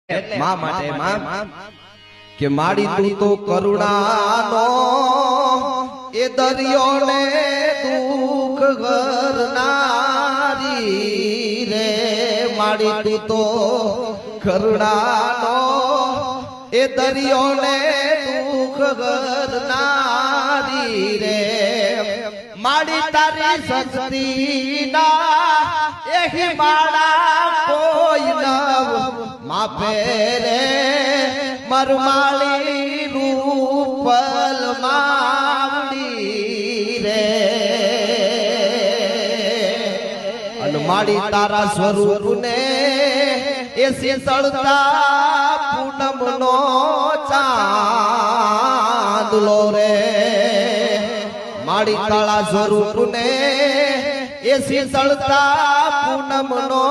मां माटे मां के माड़ी तू तो करुणानो ए दरियो ने दुख करनारी रे माड़ी तू तो करुणानो ए दरियो ने दुख करनारी रे माड़ी तारी शक्ति ना एही माड़ा कोई नव माफे रे मरमाली रूपल मावड़ी रे माड़ी तारा स्वरूप ने ऐसी सड़ता पूनम नो चांदलो रे माड़ी तारा स्वरूप ने ऐसी सड़ता पूनम नो